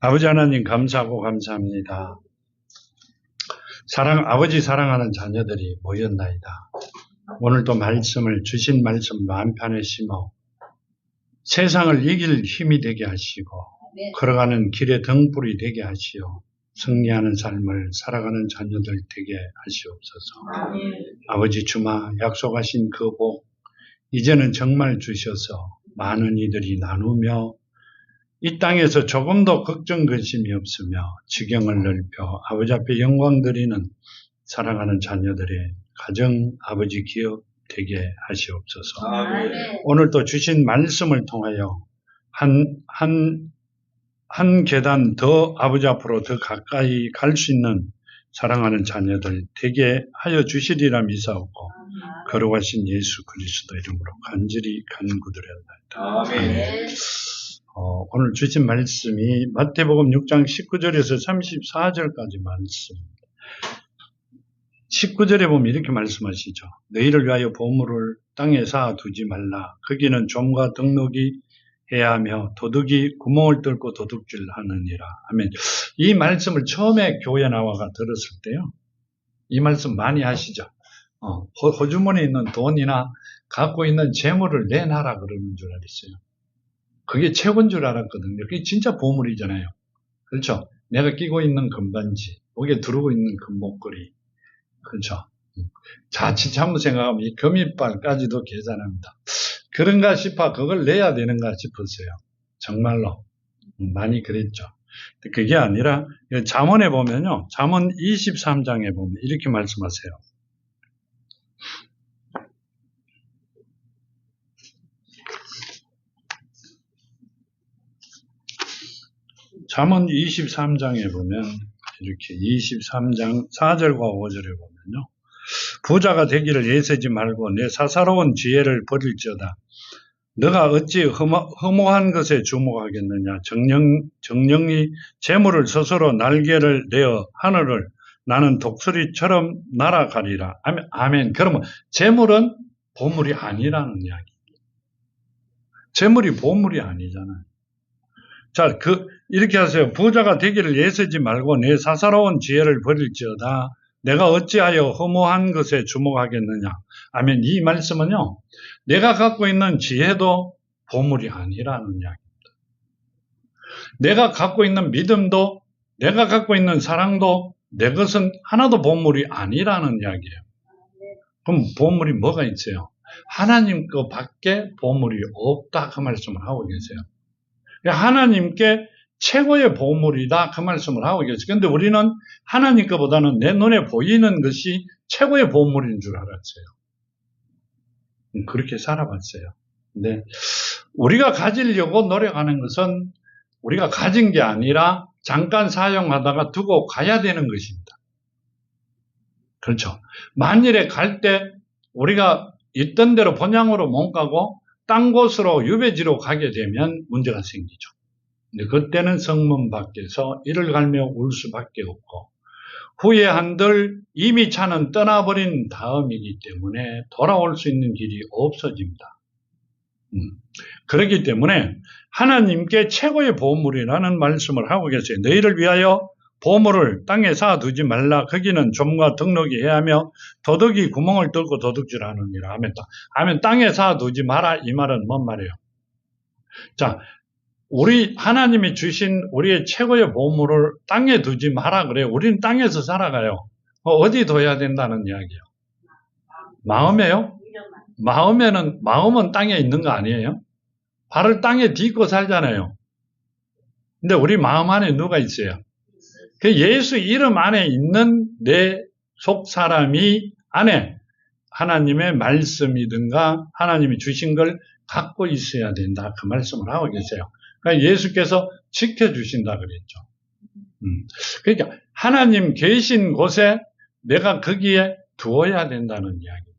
아버지 하나님 감사하고 감사합니다. 아버지 사랑하는 자녀들이 모였나이다. 오늘도 말씀을 주신 말씀 마음편에 심어 세상을 이길 힘이 되게 하시고 걸어가는 길의 등불이 되게 하시어 승리하는 삶을 살아가는 자녀들 되게 하시옵소서. 아버지 주마 약속하신 그 복 이제는 정말 주셔서 많은 이들이 나누며 이 땅에서 조금 더 걱정 근심이 없으며 지경을 넓혀 아버지 앞에 영광 드리는 사랑하는 자녀들의 가정 아버지 기업 되게 하시옵소서. 오늘도 주신 말씀을 통하여 한 계단 더 아버지 앞으로 더 가까이 갈 수 있는 사랑하는 자녀들 되게 하여 주시리라 믿사옵고 거룩하신 예수 그리스도 이름으로 간절히 간구드려옵나이다. 오늘 주신 말씀이 마태복음 6장 19절에서 34절까지 말씀입니다. 19절에 보면 이렇게 말씀하시죠. 너희를 위하여 보물을 땅에 쌓아두지 말라. 거기는 좀과 덕록이 해야 하며 도둑이 구멍을 뚫고 도둑질하느니라. 아멘. 이 말씀을 처음에 교회 나와가 들었을 때요. 이 말씀 많이 하시죠. 호주머니에 있는 돈이나 갖고 있는 재물을 내놔라 그러는 줄 알았어요. 그게 최고인 줄 알았거든요. 그게 진짜 보물이잖아요. 그렇죠? 내가 끼고 있는 금반지, 목에 두르고 있는 금목걸이. 그렇죠? 자칫 잘못 생각하면 이 금이빨까지도 계산합니다. 그런가 싶어 그걸 내야 되는가 싶었어요. 정말로. 많이 그랬죠. 그게 아니라 잠언에 보면요. 잠언 23장에 보면 이렇게 말씀하세요. 잠언 23장에 보면 이렇게 23장 4절과 5절에 보면요. 부자가 되기를 애쓰지 말고 내 사사로운 지혜를 버릴지어다. 너가 어찌 허무한 것에 주목하겠느냐. 정령이 재물을 스스로 날개를 내어 하늘을 나는 독수리처럼 날아가리라. 아멘. 그러면 재물은 보물이 아니라는 이야기. 재물이 보물이 아니잖아요. 자, 이렇게 하세요. 부자가 되기를 애쓰지 말고 내 사사로운 지혜를 버릴지어다. 내가 어찌하여 허무한 것에 주목하겠느냐. 아멘. 이 말씀은요. 내가 갖고 있는 지혜도 보물이 아니라는 이야기입니다. 내가 갖고 있는 믿음도 내가 갖고 있는 사랑도 내 것은 하나도 보물이 아니라는 이야기예요. 그럼 보물이 뭐가 있어요? 하나님 거 밖에 보물이 없다 그 말씀을 하고 계세요. 하나님께 최고의 보물이다 그 말씀을 하고 계세요. 그런데 우리는 하나님 것보다는 내 눈에 보이는 것이 최고의 보물인 줄 알았어요. 그렇게 살아봤어요. 근데 우리가 가지려고 노력하는 것은 우리가 가진 게 아니라 잠깐 사용하다가 두고 가야 되는 것입니다. 그렇죠. 만일에 갈 때 우리가 있던 대로 본향으로 못 가고 딴 곳으로 유배지로 가게 되면 문제가 생기죠. 근데 그때는 성문 밖에서 이를 갈며 울 수밖에 없고 후에 한들 이미 차는 떠나버린 다음이기 때문에 돌아올 수 있는 길이 없어집니다. 그렇기 때문에 하나님께 최고의 보물이라는 말씀을 하고 계세요. 너희를 위하여 보물을 땅에 쌓아두지 말라. 거기는 좀과 덕록이 해하며 도둑이 구멍을 뚫고 도둑질하느니라. 아멘. 땅에 쌓아두지 마라. 이 말은 뭔 말이에요? 자, 하나님이 주신 우리의 최고의 보물을 땅에 두지 마라 그래요. 우리는 땅에서 살아가요. 어디 둬야 된다는 이야기예요? 마음에요? 마음은 땅에 있는 거 아니에요? 발을 땅에 딛고 살잖아요. 근데 우리 마음 안에 누가 있어요? 그 예수 이름 안에 있는 내 속 사람이 안에 하나님의 말씀이든가 하나님이 주신 걸 갖고 있어야 된다. 그 말씀을 하고 계세요. 그러니까 예수께서 지켜주신다 그랬죠. 그러니까 하나님 계신 곳에 내가 거기에 두어야 된다는 이야기입니다.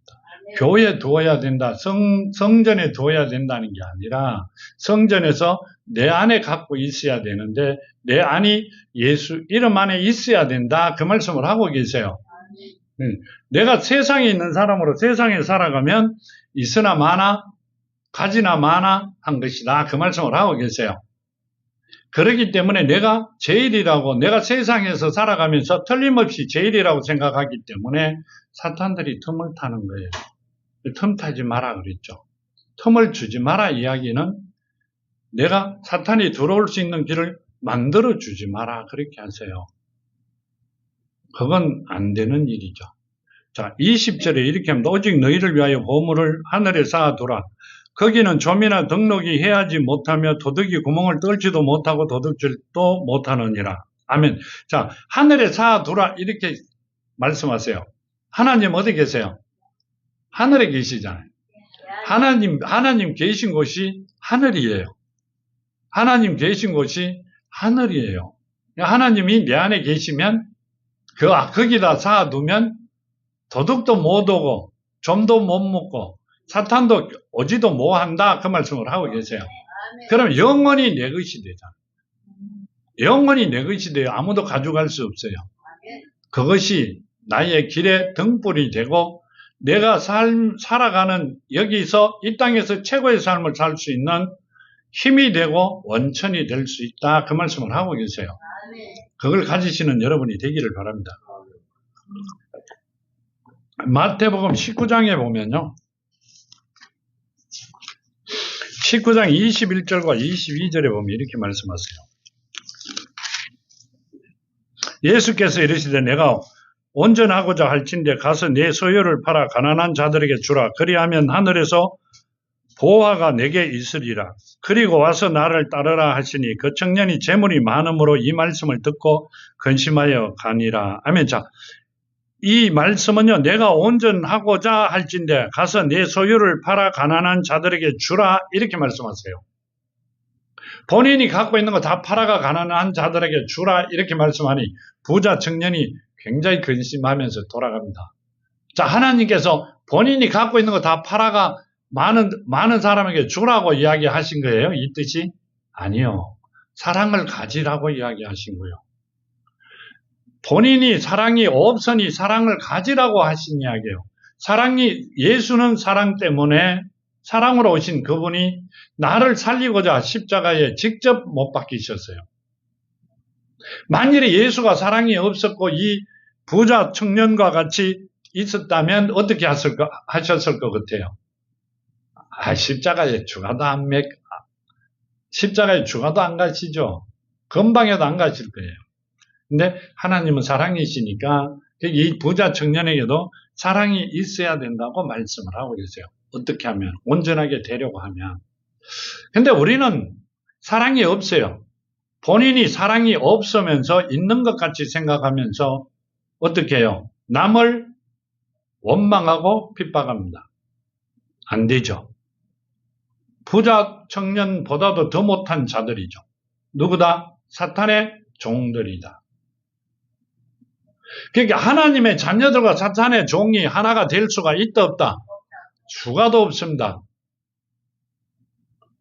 교회에 두어야 된다. 성전에 두어야 된다는 게 아니라 성전에서 내 안에 갖고 있어야 되는데 내 안이 예수 이름 안에 있어야 된다. 그 말씀을 하고 계세요. 내가 세상에 있는 사람으로 세상에 살아가면 있으나 마나 가지나 마나 한 것이다. 그 말씀을 하고 계세요. 그렇기 때문에 내가 제일이라고, 내가 세상에서 살아가면서 틀림없이 제일이라고 생각하기 때문에 사탄들이 틈을 타는 거예요. 틈 타지 마라 그랬죠. 틈을 주지 마라 이야기는 내가 사탄이 들어올 수 있는 길을 만들어 주지 마라 그렇게 하세요. 그건 안 되는 일이죠. 자, 20절에 이렇게 합니다. 오직 너희를 위하여 보물을 하늘에 쌓아두라. 거기는 좀이나 등록이 해하지 못하며 도둑이 구멍을 뚫지도 못하고 도둑질도 못하느니라. 아멘. 자, 하늘에 쌓아두라 이렇게 말씀하세요. 하나님 어디 계세요? 하늘에 계시잖아요. 하나님 계신 곳이 하늘이에요. 하나님 계신 곳이 하늘이에요. 하나님이 내 안에 계시면 거기다 쌓아두면 도둑도 못 오고 좀도 못 먹고 사탄도 오지도 못한다 그 말씀을 하고 계세요. 그럼 영원히 내 것이 되잖아요. 영원히 내 것이 돼요. 아무도 가져갈 수 없어요. 그것이 나의 길의 등불이 되고 내가 살아가는 여기서 이 땅에서 최고의 삶을 살 수 있는 힘이 되고 원천이 될 수 있다 그 말씀을 하고 계세요. 그걸 가지시는 여러분이 되기를 바랍니다. 마태복음 19장에 보면요. 19장 21절과 22절에 보면 이렇게 말씀하세요. 예수께서 이르시되 내가 온전하고자 할진대 가서 내 소유를 팔아 가난한 자들에게 주라. 그리하면 하늘에서 보화가 내게 있으리라. 그리고 와서 나를 따르라 하시니 그 청년이 재물이 많음으로 이 말씀을 듣고 근심하여 가니라. 아멘. 자, 이 말씀은요, 내가 온전하고자 할진대 가서 내 소유를 팔아 가난한 자들에게 주라 이렇게 말씀하세요. 본인이 갖고 있는 거 다 팔아가 가난한 자들에게 주라 이렇게 말씀하니 부자 청년이 굉장히 근심하면서 돌아갑니다. 자, 하나님께서 본인이 갖고 있는 거 다 팔아가 많은 사람에게 주라고 이야기하신 거예요? 이 뜻이? 아니요. 사랑을 가지라고 이야기하신 거예요. 본인이 사랑이 없으니 사랑을 가지라고 하신 이야기예요. 예수는 사랑 때문에 사랑으로 오신 그분이 나를 살리고자 십자가에 직접 못 박히셨어요. 만일에 예수가 사랑이 없었고 이 부자 청년과 같이 있었다면 어떻게 하셨을 것 같아요? 십자가에 주가도 안 가시죠. 건방에도 안 가실 거예요. 근데 하나님은 사랑이시니까 이 부자 청년에게도 사랑이 있어야 된다고 말씀을 하고 계세요. 어떻게 하면? 온전하게 되려고 하면. 근데 우리는 사랑이 없어요. 본인이 사랑이 없으면서 있는 것 같이 생각하면서 어떻게 해요? 남을 원망하고 핍박합니다. 안 되죠. 부자 청년보다도 더 못한 자들이죠. 누구다? 사탄의 종들이다. 그러니까 하나님의 자녀들과 사탄의 종이 하나가 될 수가 있다 없다? 수가도 없습니다.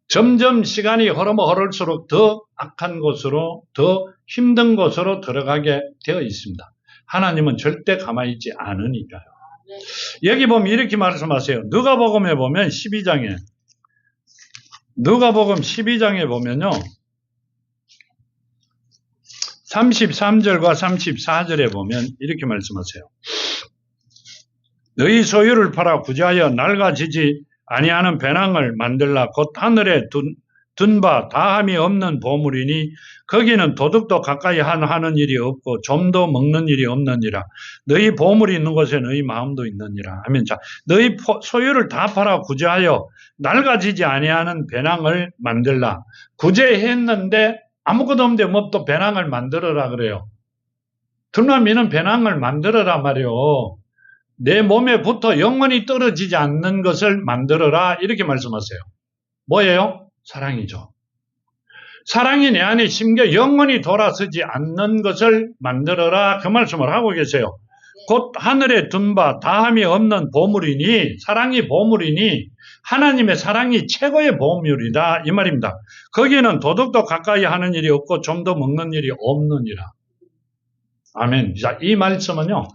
점점 시간이 흐를수록 더 악한 곳으로, 더 힘든 곳으로 들어가게 되어 있습니다. 하나님은 절대 가만히 있지 않으니까요. 여기 보면 이렇게 말씀하세요. 누가복음에 보면 12장에 보면요. 33절과 34절에 보면 이렇게 말씀하세요. 너희 소유를 팔아 구제하여 낡아지지 아니하는 배낭을 만들라. 곧 하늘에 둔 바 다함이 없는 보물이니 거기는 도둑도 가까이 하는 일이 없고 좀도 먹는 일이 없느니라. 너희 보물이 있는 곳에 너희 마음도 있느니라. 아멘. 자, 너희 소유를 다 팔아 구제하여 낡아지지 아니하는 배낭을 만들라. 구제했는데 아무것도 없는데 뭐 또 배낭을 만들어라 그래요. 두나미는 배낭을 만들어라 말이요. 내 몸에 붙어 영원히 떨어지지 않는 것을 만들어라 이렇게 말씀하세요. 뭐예요? 사랑이죠. 사랑이 내 안에 심겨 영원히 돌아서지 않는 것을 만들어라 그 말씀을 하고 계세요. 곧 하늘에 둔 바 다함이 없는 보물이니 사랑이 보물이니 하나님의 사랑이 최고의 보물이다 이 말입니다. 거기는 도둑도 가까이 하는 일이 없고 좀도 먹는 일이 없느니라. 아멘. 자, 이 말씀은요.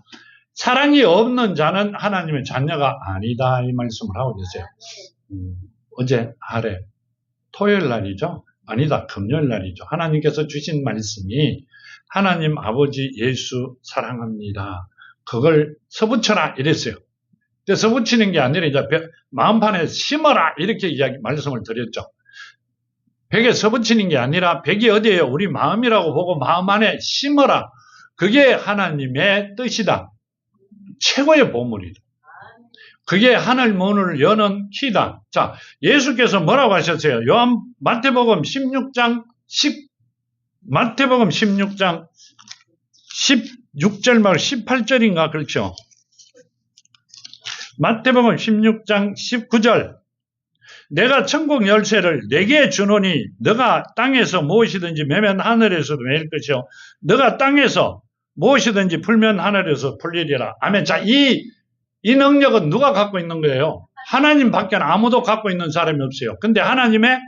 사랑이 없는 자는 하나님의 자녀가 아니다 이 말씀을 하고 계세요. 어제 토요일 날이죠. 아니다. 금요일 날이죠. 하나님께서 주신 말씀이 하나님 아버지 예수 사랑합니다. 그걸 써붙여라 이랬어요. 근데 써붙이는 게 아니라 이제 마음판에 심어라 이렇게 말씀을 드렸죠. 벽에 써붙이는 게 아니라 벽이 어디예요? 우리 마음이라고 보고 마음 안에 심어라. 그게 하나님의 뜻이다. 최고의 보물이다. 그게 하늘 문을 여는 키다. 자, 예수께서 뭐라고 하셨어요? 마태복음 16장 16절 말 18절인가 그렇죠? 마태복음 16장 19절. 내가 천국 열쇠를 네게 주노니 너가 땅에서 무엇이든지 매면 하늘에서도 매일 것이요 너가 땅에서 무엇이든지 풀면 하늘에서 풀리리라. 아멘. 자, 이 능력은 누가 갖고 있는 거예요? 하나님밖에 아무도 갖고 있는 사람이 없어요. 근데 하나님의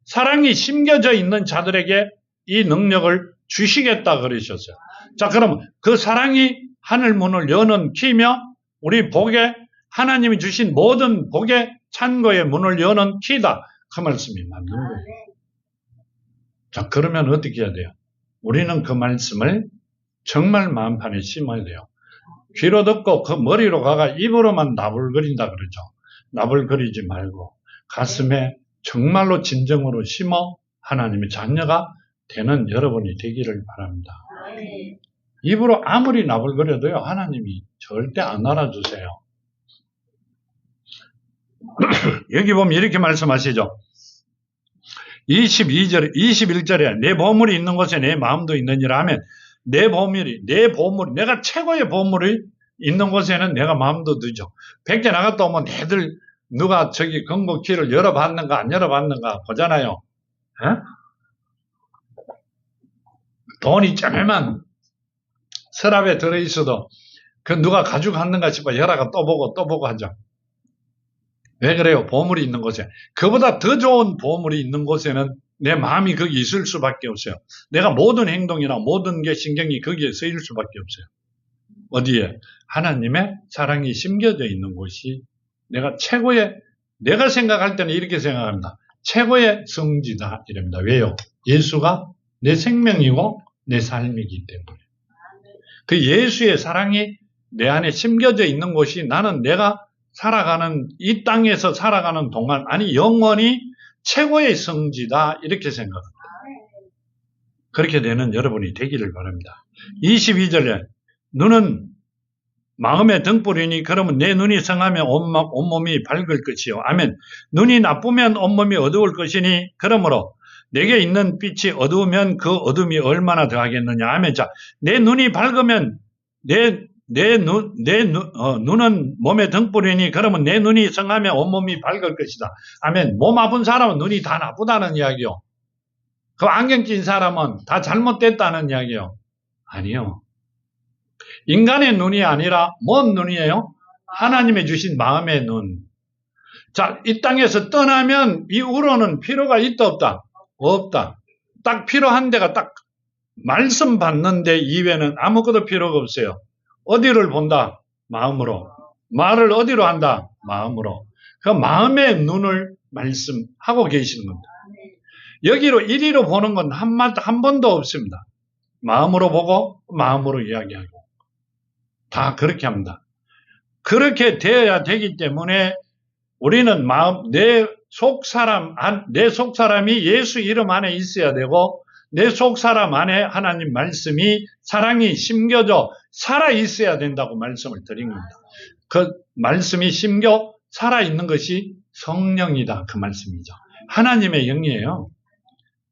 사랑이 심겨져 있는 자들에게 이 능력을 주시겠다 그러셨어요. 자, 그럼 그 사랑이 하늘 문을 여는 키며 우리 복에 하나님이 주신 모든 복의 찬고의 문을 여는 키다. 그 말씀이 맞는 거예요. 자, 그러면 어떻게 해야 돼요? 우리는 그 말씀을 정말 마음판에 심어야 돼요. 귀로 듣고 그 머리로 가가 입으로만 나불거린다 그러죠. 나불거리지 말고 가슴에 정말로 진정으로 심어 하나님의 자녀가 되는 여러분이 되기를 바랍니다. 입으로 아무리 나불거려도요, 하나님이 절대 안 알아주세요. 여기 보면 이렇게 말씀하시죠. 21절에 내 보물이 있는 곳에 내 마음도 있느니라 하면 내 보물이, 내가 최고의 보물이 있는 곳에는 내가 마음도 두죠. 밖에 나갔다 오면 애들 누가 저기 건국키를 열어봤는가 안 열어봤는가 보잖아요. 에? 돈이 쩌매만 서랍에 들어있어도 그 누가 가지고 갔는가 싶어 열어가 또 보고 하죠. 왜 그래요? 보물이 있는 곳에. 그보다 더 좋은 보물이 있는 곳에는 내 마음이 거기 있을 수밖에 없어요. 내가 모든 행동이나 모든 게 신경이 거기에 쓰일 수밖에 없어요. 어디에? 하나님의 사랑이 심겨져 있는 곳이 내가 생각할 때는 이렇게 생각합니다. 최고의 성지다 이랍니다. 왜요? 예수가 내 생명이고 내 삶이기 때문에. 그 예수의 사랑이 내 안에 심겨져 있는 곳이 나는 내가 이 땅에서 살아가는 동안, 영원히 최고의 성지다, 이렇게 생각합니다. 그렇게 되는 여러분이 되기를 바랍니다. 22절에, 눈은 마음의 등불이니, 그러면 내 눈이 성하면 온몸이 밝을 것이요. 아멘. 눈이 나쁘면 온몸이 어두울 것이니, 그러므로 내게 있는 빛이 어두우면 그 어둠이 얼마나 더하겠느냐. 아멘. 자, 내 눈이 밝으면 눈은 몸의 등불이니 그러면 내 눈이 성하면 온몸이 밝을 것이다. 아멘. 몸 아픈 사람은 눈이 다 나쁘다는 이야기요. 그 안경 낀 사람은 다 잘못됐다는 이야기요. 아니요. 인간의 눈이 아니라 뭔 눈이에요? 하나님의 주신 마음의 눈. 자, 이 땅에서 떠나면 이후로는 필요가 있다 없다? 없다. 딱 필요한 데가 딱 말씀 받는 데 이외에는 아무것도 필요가 없어요. 어디를 본다? 마음으로. 말을 어디로 한다? 마음으로. 그 마음의 눈을 말씀하고 계시는 겁니다. 여기로 이리로 보는 건 한 번도 없습니다. 마음으로 보고 마음으로 이야기하고 다 그렇게 합니다. 그렇게 되어야 되기 때문에 우리는 내 속사람이 예수 이름 안에 있어야 되고 내 속사람 안에 하나님 말씀이 사랑이 심겨져 살아 있어야 된다고 말씀을 드린 겁니다. 그 말씀이 심겨 살아 있는 것이 성령이다 그 말씀이죠. 하나님의 영이에요.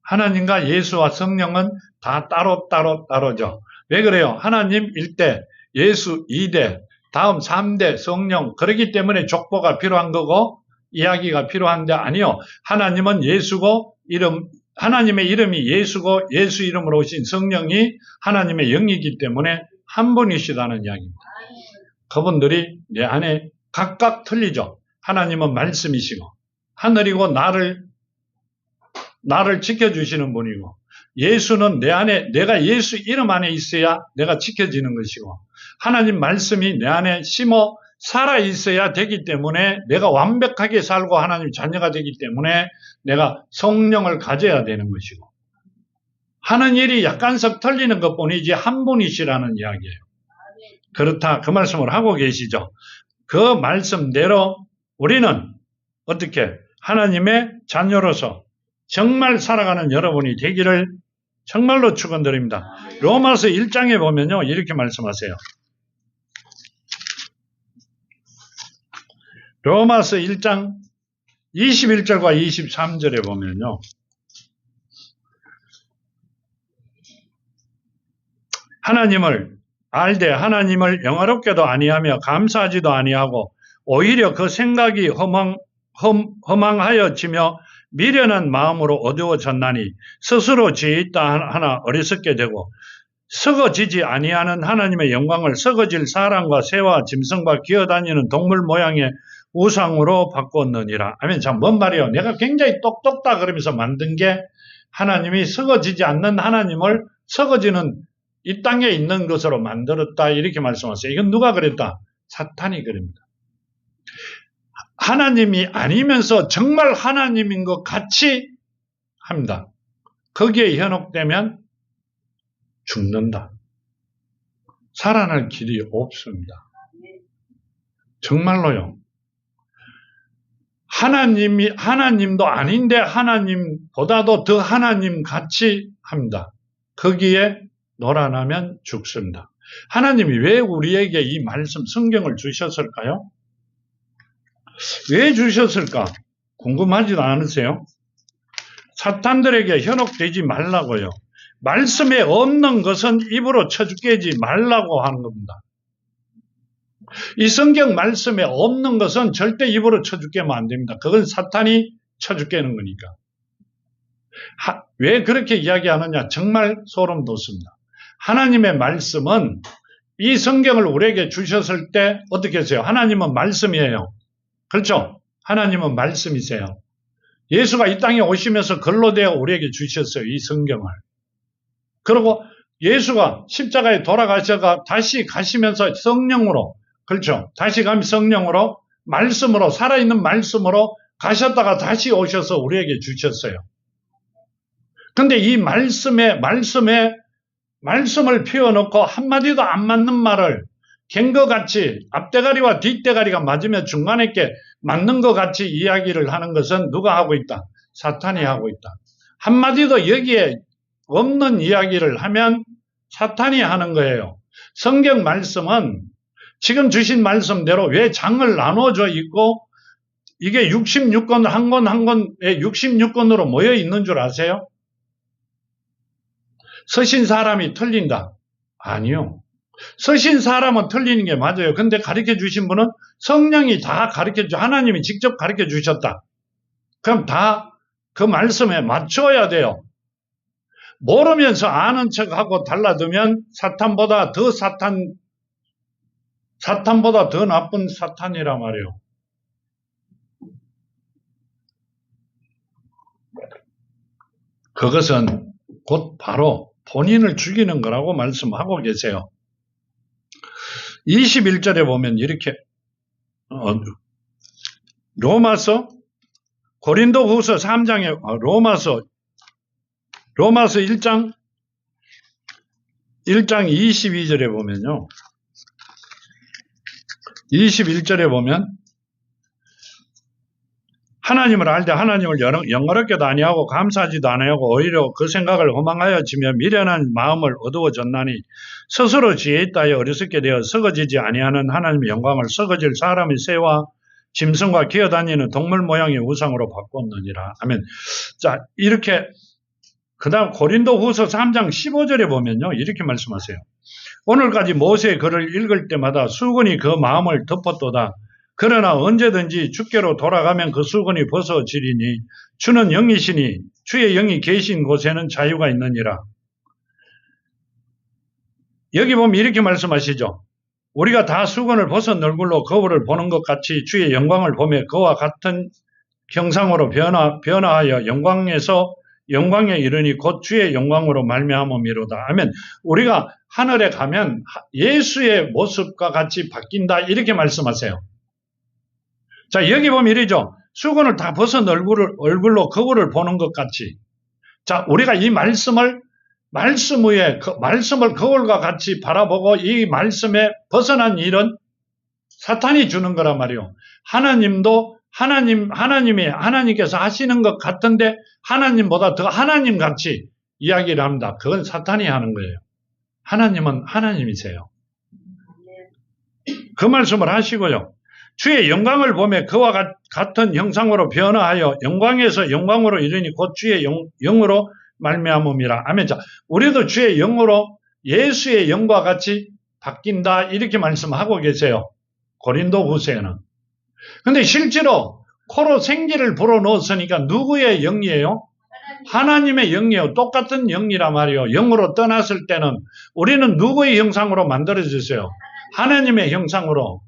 하나님과 예수와 성령은 다 따로죠. 왜 그래요? 하나님 1대, 예수 2대, 다음 3대 성령. 그렇기 때문에 족보가 필요한 거고 이야기가 필요한데 아니요. 하나님은 예수고 하나님의 이름이 예수고 예수 이름으로 오신 성령이 하나님의 영이기 때문에 한 분이시다는 이야기입니다. 그분들이 내 안에 각각 틀리죠. 하나님은 말씀이시고 하늘이고 나를 지켜주시는 분이고 예수는 내 안에 내가 예수 이름 안에 있어야 내가 지켜지는 것이고 하나님 말씀이 내 안에 심어 살아 있어야 되기 때문에 내가 완벽하게 살고 하나님 자녀가 되기 때문에 내가 성령을 가져야 되는 것이고 하는 일이 약간씩 틀리는 것뿐이지 한 분이시라는 이야기예요. 그렇다 그 말씀을 하고 계시죠. 그 말씀대로 우리는 어떻게 하나님의 자녀로서 정말 살아가는 여러분이 되기를 정말로 축원드립니다. 로마서 1장에 보면요 이렇게 말씀하세요. 로마서 1장 21절과 23절에 보면요. 하나님을 알되 하나님을 영화롭게도 아니하며 감사하지도 아니하고 오히려 그 생각이 허망하여지며 미련한 마음으로 어두워졌나니 스스로 지있다 하나 어리석게 되고 썩어지지 아니하는 하나님의 영광을 썩어질 사람과 새와 짐승과 기어다니는 동물 모양의 우상으로 바꿨느니라. 아멘. 자, 뭔 말이에요? 내가 굉장히 똑똑다 그러면서 만든 게 하나님이 썩어지지 않는 하나님을 썩어지는 이 땅에 있는 것으로 만들었다 이렇게 말씀하세요. 이건 누가 그랬다? 사탄이 그럽니다. 하나님이 아니면서 정말 하나님인 것 같이 합니다. 거기에 현혹되면 죽는다. 살아날 길이 없습니다. 정말로요. 하나님도 아닌데 하나님보다도 더 하나님 같이 합니다. 거기에 놀아나면 죽습니다. 하나님이 왜 우리에게 이 말씀 성경을 주셨을까요? 왜 주셨을까? 궁금하지도 않으세요? 사탄들에게 현혹되지 말라고요. 말씀에 없는 것은 입으로 쳐죽게지 말라고 하는 겁니다. 이 성경 말씀에 없는 것은 절대 입으로 쳐죽게면 안 됩니다. 그건 사탄이 쳐죽게는 거니까. 왜 그렇게 이야기하느냐? 정말 소름 돋습니다. 하나님의 말씀은 이 성경을 우리에게 주셨을 때 어떻게 했어요? 하나님은 말씀이에요. 그렇죠? 하나님은 말씀이세요. 예수가 이 땅에 오시면서 글로 되어 우리에게 주셨어요. 이 성경을. 그리고 예수가 십자가에 돌아가셔가 다시 가시면서 성령으로, 그렇죠? 다시 가면 성령으로, 말씀으로, 살아있는 말씀으로 가셨다가 다시 오셔서 우리에게 주셨어요. 근데 이 말씀을 피워놓고 한마디도 안 맞는 말을 갱거같이 앞대가리와 뒷대가리가 맞으면 중간에 있게 맞는 것 같이 이야기를 하는 것은 누가 하고 있다? 사탄이 하고 있다. 한마디도 여기에 없는 이야기를 하면 사탄이 하는 거예요. 성경 말씀은 지금 주신 말씀대로 왜 장을 나눠져 있고 이게 66권 한 권 한 권에 66권으로 모여 있는 줄 아세요? 서신 사람이 틀린다? 아니요. 서신 사람은 틀리는 게 맞아요. 근데 가르쳐 주신 분은 성령이 다 하나님이 직접 가르쳐 주셨다. 그럼 다 그 말씀에 맞춰야 돼요. 모르면서 아는 척하고 달라두면 사탄보다 더 나쁜 사탄이란 말이에요. 그것은 곧 바로 본인을 죽이는 거라고 말씀하고 계세요. 21절에 보면 이렇게 고린도후서 3장에 로마서 1장 22절에 보면요. 21절에 보면 하나님을 알되 하나님을 영어롭게도 아니하고 감사하지도 아니하고 오히려 그 생각을 허망하여지며 미련한 마음을 어두워졌나니 스스로 지혜 있다 하여 어리석게 되어 썩어지지 아니하는 하나님의 영광을 썩어질 사람의 새와 짐승과 기어다니는 동물 모양의 우상으로 바꿨느니라. 아멘. 자, 이렇게 그 다음 고린도후서 3장 15절에 보면요. 이렇게 말씀하세요. 오늘까지 모세의 글을 읽을 때마다 수건이 그 마음을 덮었도다. 그러나 언제든지 주께로 돌아가면 그 수건이 벗어지리니 주는 영이시니 주의 영이 계신 곳에는 자유가 있느니라. 여기 보면 이렇게 말씀하시죠. 우리가 다 수건을 벗은 얼굴로 거울을 보는 것 같이 주의 영광을 보며 그와 같은 형상으로 변화하여 영광에서 영광에 이르니 곧 주의 영광으로 말미암음이로다. 하면 우리가 하늘에 가면 예수의 모습과 같이 바뀐다 이렇게 말씀하세요. 자, 여기 보면 이러죠. 수건을 다 벗은 얼굴로 거울을 보는 것 같이. 자, 우리가 이 말씀을 거울과 같이 바라보고 이 말씀에 벗어난 일은 사탄이 주는 거란 말이요. 하나님께서 하시는 것 같은데 하나님보다 더 하나님 같이 이야기를 합니다. 그건 사탄이 하는 거예요. 하나님은 하나님이세요. 그 말씀을 하시고요. 주의 영광을 보며 그와 같은 형상으로 변화하여 영광에서 영광으로 이르니 곧 주의 영으로 말미암음이라. 아멘. 자, 우리도 주의 영으로 예수의 영과 같이 바뀐다 이렇게 말씀하고 계세요. 고린도후서에는. 근데 실제로 코로 생기를 불어넣었으니까 누구의 영이에요? 하나님의 영이에요. 똑같은 영이란 말이에요. 영으로 떠났을 때는 우리는 누구의 형상으로 만들어졌어요? 하나님의 형상으로.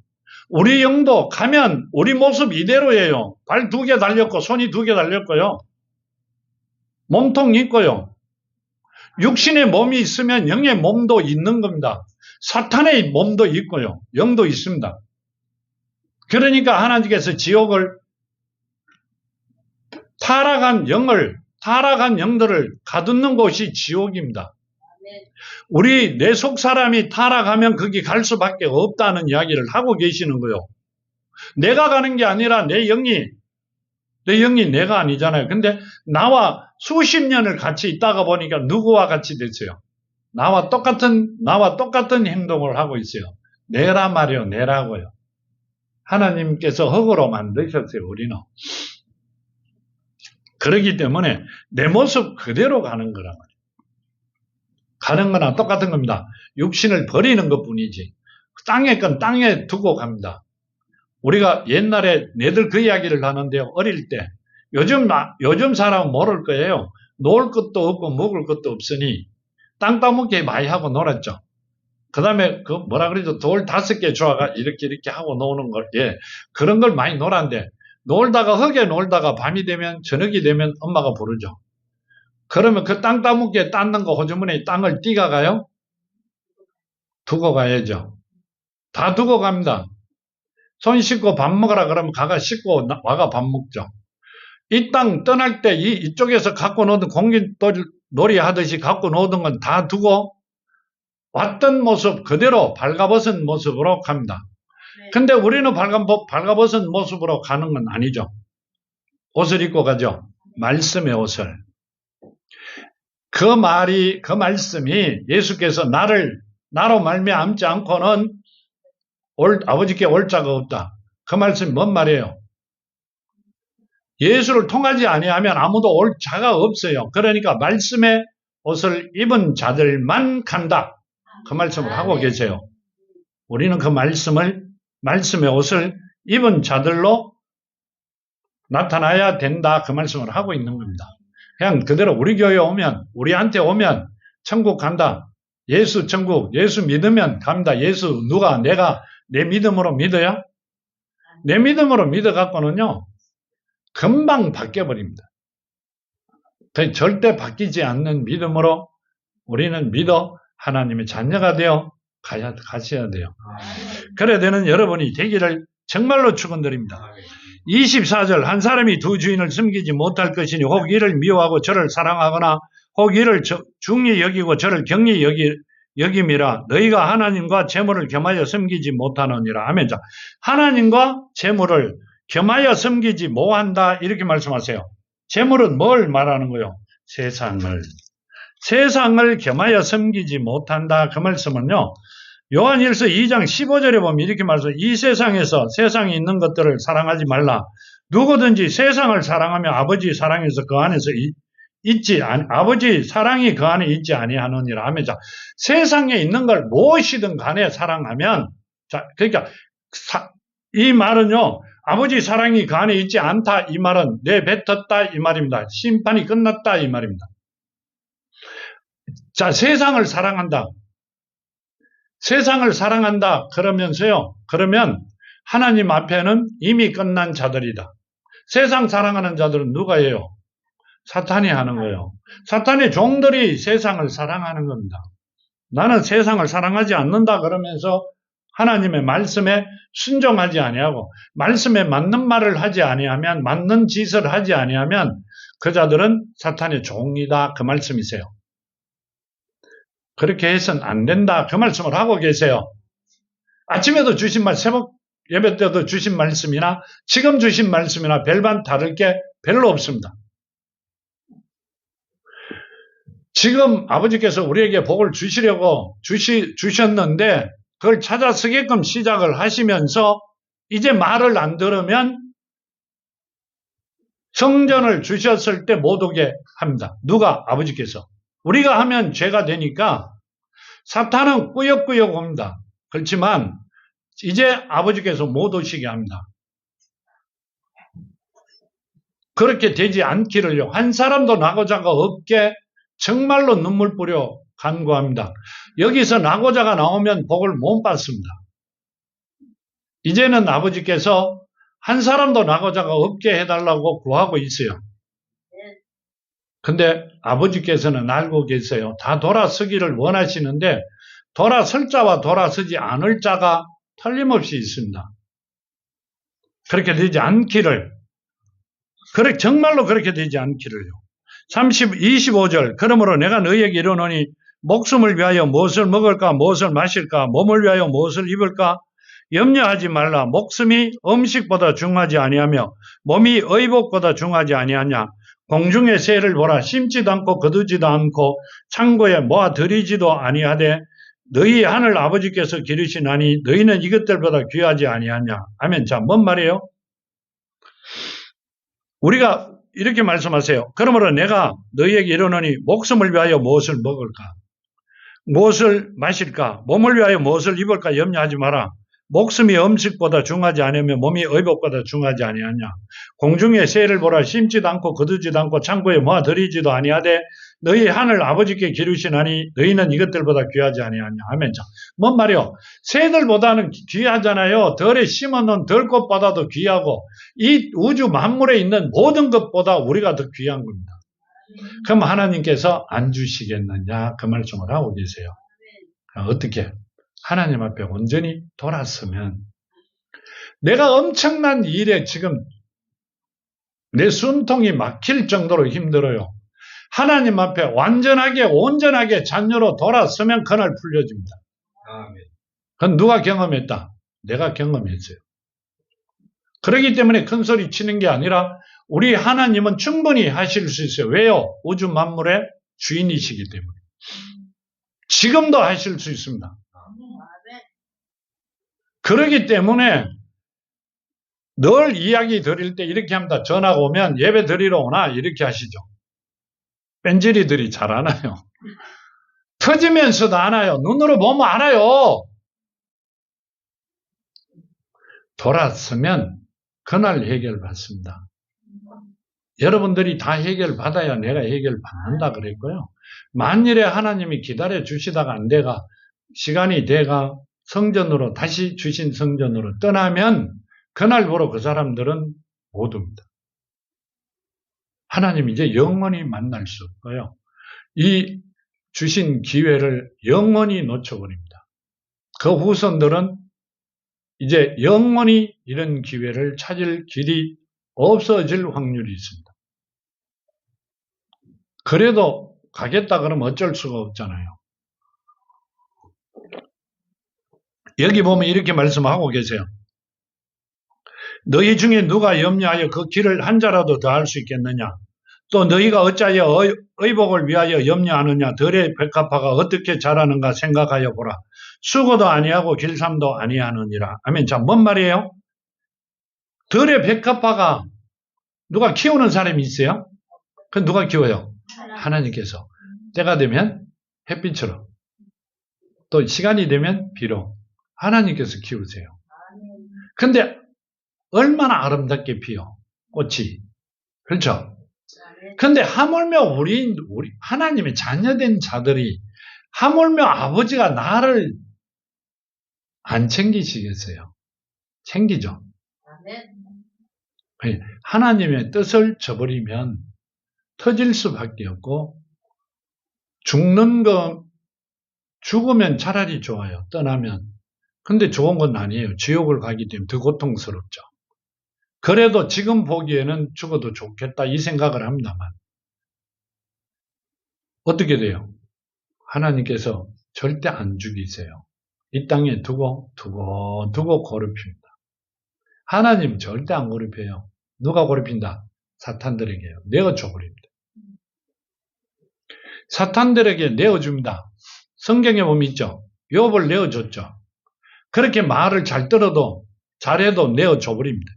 우리 영도 가면 우리 모습 이대로예요. 발 2개 달렸고 손이 2개 달렸고요. 몸통 있고요. 육신의 몸이 있으면 영의 몸도 있는 겁니다. 사탄의 몸도 있고요. 영도 있습니다. 그러니까 하나님께서 지옥을 타락한 영들을 가두는 곳이 지옥입니다. 내 속 사람이 타락하면 거기 갈 수밖에 없다는 이야기를 하고 계시는 거예요. 내가 가는 게 아니라 내 영이 내가 아니잖아요. 근데 나와 수십 년을 같이 있다가 보니까 누구와 같이 됐어요? 나와 똑같은 행동을 하고 있어요. 내라 말이요, 내라고요. 하나님께서 흙으로 만드셨어요, 우리는. 그렇기 때문에 내 모습 그대로 가는 거란 말이에요. 가는 거나 똑같은 겁니다. 육신을 버리는 것 뿐이지. 땅의 건 땅에 두고 갑니다. 우리가 옛날에 내들 그 이야기를 하는데요. 어릴 때. 요즘 사람은 모를 거예요. 놀 것도 없고 먹을 것도 없으니 땅 따먹기 많이 하고 놀았죠. 그 다음에 돌 5개 주워가 이렇게 하고 노는 걸, 그런 걸 많이 놀았는데 흙에 놀다가 밤이 되면 저녁이 되면 엄마가 부르죠. 그러면 그 땅 따먹기에 땄는 거 호주머니에 땅을 띠가 가요? 두고 가야죠. 다 두고 갑니다. 손 씻고 밥 먹으라 그러면 가가 씻고 와가 밥 먹죠. 이 땅 떠날 때 이쪽에서 갖고 노던 공깃놀이 하듯이 갖고 노던 건 다 두고 왔던 모습 그대로 발가벗은 모습으로 갑니다. 근데 우리는 발가벗은 모습으로 가는 건 아니죠. 옷을 입고 가죠. 말씀의 옷을. 그 말씀이 예수께서 나로 말미암지 않고는 아버지께 올 자가 없다. 그 말씀이 뭔 말이에요? 예수를 통하지 아니하면 아무도 올 자가 없어요. 그러니까 말씀의 옷을 입은 자들만 간다. 그 말씀을 하고 계세요. 우리는 그 말씀의 옷을 입은 자들로 나타나야 된다. 그 말씀을 하고 있는 겁니다. 그냥 그대로 우리 교회에 오면, 우리한테 오면 천국 간다. 예수 천국, 예수 믿으면 갑니다. 내가 내 믿음으로 믿어요? 내 믿음으로 믿어갖고는요, 금방 바뀌어버립니다. 절대 바뀌지 않는 믿음으로 우리는 믿어 하나님의 자녀가 되어 가셔야 돼요. 그래야 되는 여러분이 되기를 정말로 축원드립니다. 24절 한 사람이 두 주인을 섬기지 못할 것이니 혹 이를 미워하고 저를 사랑하거나 혹 이를 중히 여기고 저를 경히 여김이라. 너희가 하나님과 재물을 겸하여 섬기지 못하느니라. 아멘. 자, 하나님과 재물을 겸하여 섬기지 못한다 이렇게 말씀하세요. 재물은 뭘 말하는 거예요? 세상을 겸하여 섬기지 못한다. 그 말씀은요, 요한일서 2장 15절에 보면 이렇게 말해서 이 세상에서 세상에 있는 것들을 사랑하지 말라. 누구든지 세상을 사랑하며 아버지 사랑에서 그 안에서 아버지 사랑이 그 안에 있지 아니하느니라. 하면 자, 세상에 있는 걸 무엇이든 간에 사랑하면, 자, 그러니까 이 말은요, 아버지 사랑이 그 안에 있지 않다 이 말은 내뱉었다 이 말입니다. 심판이 끝났다 이 말입니다. 자, 세상을 사랑한다 그러면서요, 그러면 하나님 앞에는 이미 끝난 자들이다. 세상 사랑하는 자들은 누가예요? 사탄이 하는 거예요. 사탄의 종들이 세상을 사랑하는 겁니다. 나는 세상을 사랑하지 않는다 그러면서 하나님의 말씀에 순종하지 아니하고 말씀에 맞는 말을 하지 아니하면, 맞는 짓을 하지 아니하면 그 자들은 사탄의 종이다, 그 말씀이세요. 그렇게 해서는 안 된다, 그 말씀을 하고 계세요. 아침에도 주신 말, 새벽 예배 때도 주신 말씀이나 지금 주신 말씀이나 별반 다를 게 별로 없습니다. 지금 아버지께서 우리에게 복을 주시려고 주셨는데 그걸 찾아 쓰게끔 시작을 하시면서 이제 말을 안 들으면 성전을 주셨을 때 못 오게 합니다. 누가? 아버지께서. 우리가 하면 죄가 되니까 사탄은 꾸역꾸역 옵니다. 그렇지만 이제 아버지께서 못 오시게 합니다. 그렇게 되지 않기를요. 한 사람도 나고자가 없게 정말로 눈물 뿌려 간구합니다. 여기서 나고자가 나오면 복을 못 받습니다. 이제는 아버지께서 한 사람도 나고자가 없게 해달라고 구하고 있어요. 근데 아버지께서는 알고 계세요. 다 돌아서기를 원하시는데 돌아설 자와 돌아서지 않을 자가 틀림없이 있습니다. 그렇게 되지 않기를, 정말로 그렇게 되지 않기를요. 25절, 그러므로 내가 너희에게 이르노니 목숨을 위하여 무엇을 먹을까, 무엇을 마실까, 몸을 위하여 무엇을 입을까 염려하지 말라. 목숨이 음식보다 중하지 아니하며 몸이 의복보다 중하지 아니하냐. 공중의 새를 보라. 심지도 않고 거두지도 않고 창고에 모아들이지도 아니하되 너희 하늘 아버지께서 기르시나니 너희는 이것들보다 귀하지 아니하냐. 아멘. 자, 뭔 말이에요? 우리가 이렇게 말씀하세요. 그러므로 내가 너희에게 이르노니 목숨을 위하여 무엇을 먹을까, 무엇을 마실까, 몸을 위하여 무엇을 입을까 염려하지 마라. 목숨이 음식보다 중하지 않으며 몸이 의복보다 중하지 아니하냐. 공중의 새를 보라. 심지도 않고 거두지도 않고 창고에 모아들이지도 아니하되 너희 하늘 아버지께 기르시나니 너희는 이것들보다 귀하지 아니하냐. 아멘. 자, 뭔 말이요? 새들보다는 귀하잖아요. 덜에 심어놓은 들꽃보다도 귀하고 이 우주 만물에 있는 모든 것보다 우리가 더 귀한 겁니다. 그럼 하나님께서 안 주시겠느냐, 그 말씀을 하고 계세요. 어떻게? 하나님 앞에 온전히 돌았으면, 내가 엄청난 일에 지금 내 숨통이 막힐 정도로 힘들어요. 하나님 앞에 완전하게 온전하게 자녀로 돌았으면 그날 풀려집니다. 그건 누가 경험했다? 내가 경험했어요. 그렇기 때문에 큰 소리 치는 게 아니라 우리 하나님은 충분히 하실 수 있어요. 왜요? 우주 만물의 주인이시기 때문에. 지금도 하실 수 있습니다. 그렇기 때문에 늘 이야기 드릴 때 이렇게 합니다. 전화가 오면 예배 드리러 오나? 이렇게 하시죠. 뺀질이들이 잘 알아요. 터지면서도 알아요. 눈으로 보면 알아요. 돌았으면 그날 해결받습니다. 여러분들이 다 해결받아야 내가 해결받는다 그랬고요. 만일에 하나님이 기다려 주시다가 안 돼가, 시간이 돼가 성전으로, 다시 주신 성전으로 떠나면 그날부로 그 사람들은 못 옵니다. 하나님 이제 영원히 만날 수 없고요. 이 주신 기회를 영원히 놓쳐버립니다. 그 후손들은 이제 영원히 이런 기회를 찾을 길이 없어질 확률이 있습니다. 그래도 가겠다 그러면 어쩔 수가 없잖아요. 여기 보면 이렇게 말씀하고 계세요. 너희 중에 누가 염려하여 그 길을 한 자라도 더 할 수 있겠느냐? 또 너희가 어찌하여 의복을 위하여 염려하느냐? 들의 백합화가 어떻게 자라는가 생각하여 보라. 수고도 아니하고 길삼도 아니하느니라. 아멘. 자, 뭔 말이에요? 들의 백합화가 누가 키우는 사람이 있어요? 그건 누가 키워요? 하나님께서. 때가 되면 햇빛처럼, 또 시간이 되면 비로 하나님께서 키우세요. 근데 얼마나 아름답게 피어, 꽃이. 그렇죠? 근데 하물며 우리 하나님의 자녀된 자들이 하물며 아버지가 나를 안 챙기시겠어요? 챙기죠. 하나님의 뜻을 저버리면 터질 수밖에 없고, 죽으면 차라리 좋아요. 떠나면. 근데 좋은 건 아니에요. 지옥을 가기 때문에 더 고통스럽죠. 그래도 지금 보기에는 죽어도 좋겠다 이 생각을 합니다만 어떻게 돼요? 하나님께서 절대 안 죽이세요. 이 땅에 두고 괴롭힙니다. 하나님 절대 안 괴롭혀요. 누가 괴롭힌다? 사탄들에게요. 내어줘버립니다. 사탄들에게 내어줍니다. 성경에 보면 있죠. 욥을 내어줬죠. 그렇게 말을 잘 들어도 잘해도 내어줘버립니다.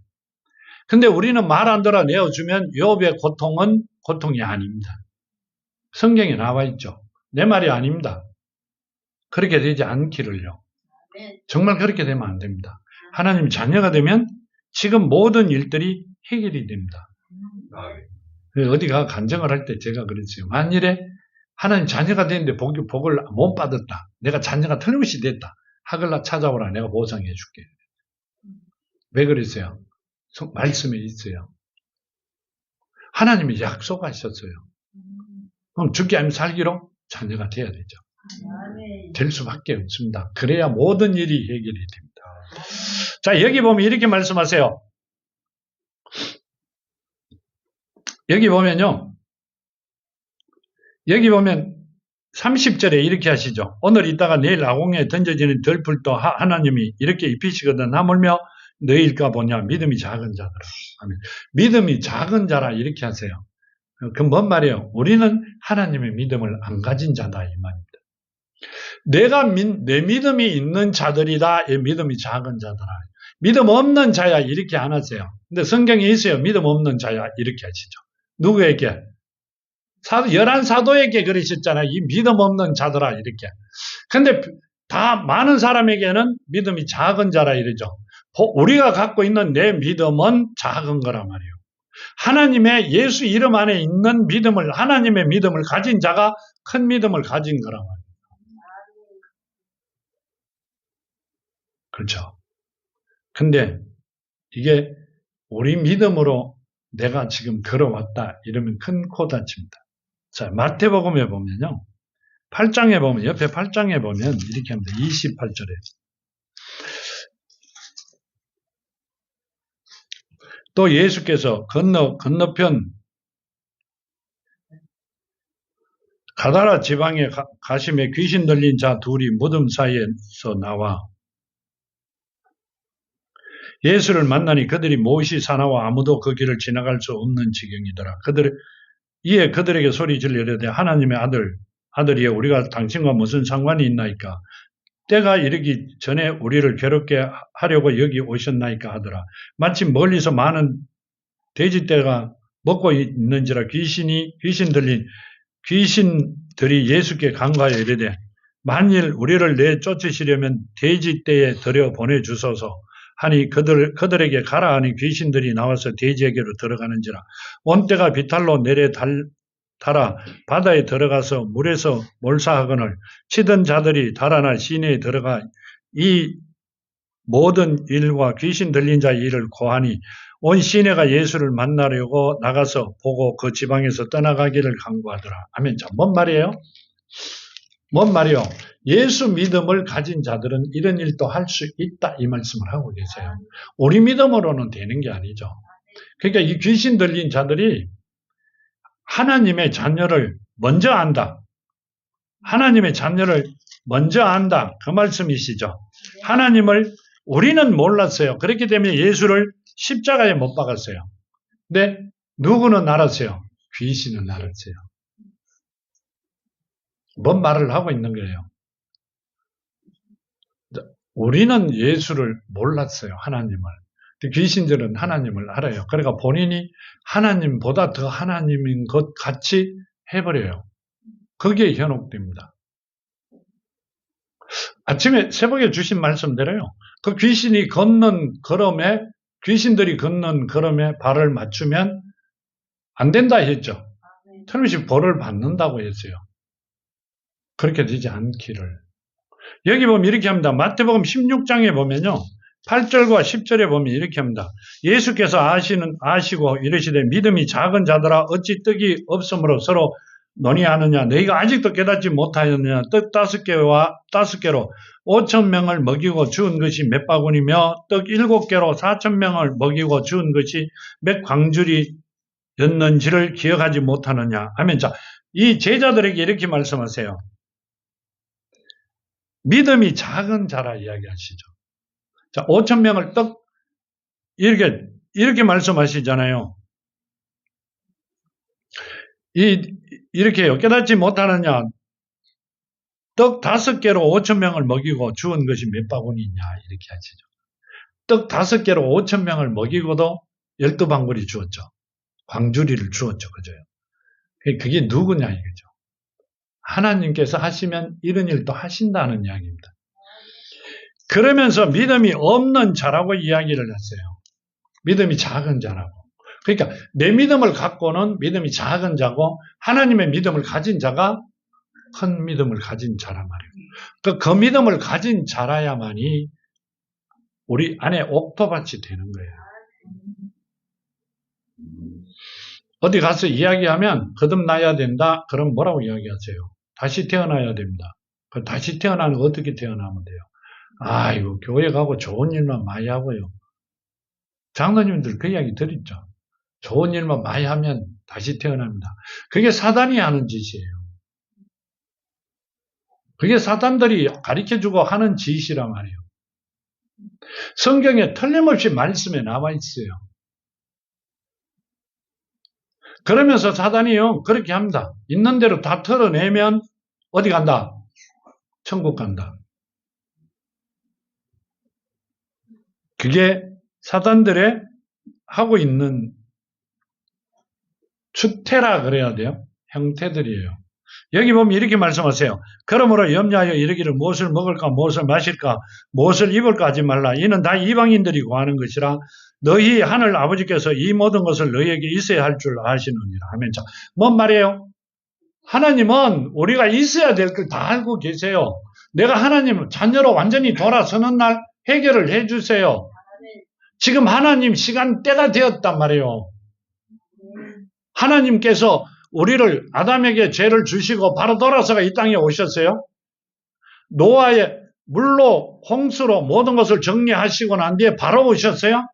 근데 우리는 말 안 들어 내어주면 욥의 고통은 고통이 아닙니다. 성경에 나와 있죠. 내 말이 아닙니다. 그렇게 되지 않기를요. 정말 그렇게 되면 안 됩니다. 하나님 자녀가 되면 지금 모든 일들이 해결이 됩니다. 어디가 간증을 할 때 제가 그랬어요. 만일에 하나님 자녀가 되는데 복을 못 받았다. 내가 자녀가 틀림없이 됐다. 하글라 찾아오라. 내가 보상해 줄게. 왜 그랬어요? 말씀에 있어요. 하나님이 약속하셨어요. 그럼 죽기 아니면 살기로 자녀가 돼야 되죠. 될 수밖에 없습니다. 그래야 모든 일이 해결이 됩니다. 자, 여기 보면 이렇게 말씀하세요. 여기 보면요. 여기 보면 30절에 이렇게 하시죠. 오늘 있다가 내일 아공에 던져지는 들풀도 하나님이 이렇게 입히시거든 하물며 너희일까 보냐. 믿음이 작은 자들아. 아멘. 믿음이 작은 자라 이렇게 하세요. 그 뭔 말이에요? 우리는 하나님의 믿음을 안 가진 자다 이 말입니다. 내 믿음이 있는 자들이다. 이 믿음이 작은 자들아. 믿음 없는 자야 이렇게 안 하세요. 근데 성경에 있어요. 믿음 없는 자야 이렇게 하시죠. 누구에게? 11사도에게 그러셨잖아요. 이 믿음 없는 자들아 이렇게. 근데 다 많은 사람에게는 믿음이 작은 자라 이러죠. 우리가 갖고 있는 내 믿음은 작은 거란 말이에요. 하나님의 예수 이름 안에 있는 믿음을, 하나님의 믿음을 가진 자가 큰 믿음을 가진 거란 말이에요. 그렇죠. 근데 이게 우리 믿음으로 내가 지금 걸어왔다 이러면 큰 코 다칩니다. 자, 마태복음에 보면요. 8장에 보면, 옆에 8장에 보면 이렇게 합니다. 28절에. 또 예수께서 건너편 가다라 지방에 가심에 귀신 들린 자 둘이 무덤 사이에서 나와 예수를 만나니 그들이 무엇이 사나워 아무도 그 길을 지나갈 수 없는 지경이더라. 이에 그들에게 소리 질러 이르되 하나님의 아들이여 우리가 당신과 무슨 상관이 있나이까? 때가 이르기 전에 우리를 괴롭게 하려고 여기 오셨나이까 하더라. 마침 멀리서 많은 돼지떼가 먹고 있는지라 귀신들이 예수께 간과하여 이르되 만일 우리를 내쫓으시려면 돼지떼에 들여 보내주소서 하니 그들에게 가라 하니 귀신들이 나와서 돼지에게로 들어가는지라. 온때가 비탈로 내려 달아 바다에 들어가서 물에서 몰사하거늘 치던 자들이 달아나 시내에 들어가 이 모든 일과 귀신 들린 자의 일을 고하니 온 시내가 예수를 만나려고 나가서 보고 그 지방에서 떠나가기를 간구하더라. 아멘. 자, 뭔 말이에요? 뭔 말이요? 예수 믿음을 가진 자들은 이런 일도 할 수 있다 이 말씀을 하고 계세요. 우리 믿음으로는 되는 게 아니죠. 그러니까 이 귀신 들린 자들이 하나님의 자녀를 먼저 안다. 하나님의 자녀를 먼저 안다. 그 말씀이시죠. 하나님을 우리는 몰랐어요. 그렇기 때문에 예수를 십자가에 못 박았어요. 근데 누구는 알았어요? 귀신은 알았어요. 뭔 말을 하고 있는 거예요? 우리는 예수를 몰랐어요. 하나님을. 귀신들은 하나님을 알아요. 그러니까 본인이 하나님보다 더 하나님인 것 같이 해버려요. 그게 현혹됩니다. 아침에 새벽에 주신 말씀대로요. 그 귀신들이 걷는 걸음에 발을 맞추면 안 된다 했죠. 틀림없이 벌을 받는다고 했어요. 그렇게 되지 않기를. 여기 보면 이렇게 합니다. 마태복음 16장에 보면요. 8절과 10절에 보면 이렇게 합니다. 예수께서 아시고 이르시되 믿음이 작은 자들아 어찌 떡이 없으므로 서로 논의하느냐. 너희가 아직도 깨닫지 못하였느냐. 떡 5개로 5,000명을 먹이고 주은 것이 몇 바구니며 떡 7개로 4,000명을 먹이고 주은 것이 몇 광주리였는지를 기억하지 못하느냐 하면, 자, 이 제자들에게 이렇게 말씀하세요. 믿음이 작은 자라 이야기하시죠. 자, 5,000명을 떡 이렇게 말씀하시잖아요. 이렇게요. 깨닫지 못하느냐. 떡 5개로 5,000명을 먹이고 주은 것이 몇 바구니냐 이렇게 하시죠. 떡 5개로 5,000명을 먹이고도 12방울이 주었죠. 광주리를 주었죠. 그죠? 그게 누구냐 이거죠. 하나님께서 하시면 이런 일도 하신다는 이야기입니다. 그러면서 믿음이 없는 자라고 이야기를 했어요. 믿음이 작은 자라고. 그러니까 내 믿음을 갖고는 믿음이 작은 자고 하나님의 믿음을 가진 자가 큰 믿음을 가진 자란 말이에요. 그 믿음을 가진 자라야만이 우리 안에 옥토밭이 되는 거예요. 어디 가서 이야기하면 거듭나야 된다. 그럼 뭐라고 이야기하세요? 다시 태어나야 됩니다. 다시 태어나는 거 어떻게 태어나면 돼요? 아이고, 교회 가고 좋은 일만 많이 하고요. 장로님들 그 이야기 들었죠? 좋은 일만 많이 하면 다시 태어납니다. 그게 사단이 하는 짓이에요. 그게 사단들이 가르쳐주고 하는 짓이란 말이에요. 성경에 틀림없이 말씀에 나와 있어요. 그러면서 사단이요, 그렇게 합니다. 있는 대로 다 털어내면 어디 간다? 천국 간다. 그게 사단들의 하고 있는 추태라 그래야 돼요. 형태들이에요. 여기 보면 이렇게 말씀하세요. 그러므로 염려하여 이르기를 무엇을 먹을까, 무엇을 마실까, 무엇을 입을까 하지 말라. 이는 다 이방인들이 구하는 것이라. 너희 하늘 아버지께서 이 모든 것을 너희에게 있어야 할 줄 아시느니라 하면, 자, 뭔 말이에요? 하나님은 우리가 있어야 될 걸 다 알고 계세요. 내가 하나님 자녀로 완전히 돌아서는 날 해결을 해주세요. 지금 하나님 시간 때가 되었단 말이에요. 하나님께서 우리를 아담에게 죄를 주시고 바로 돌아서가 이 땅에 오셨어요. 노아의 물로 홍수로 모든 것을 정리하시고 난 뒤에 바로 오셨어요?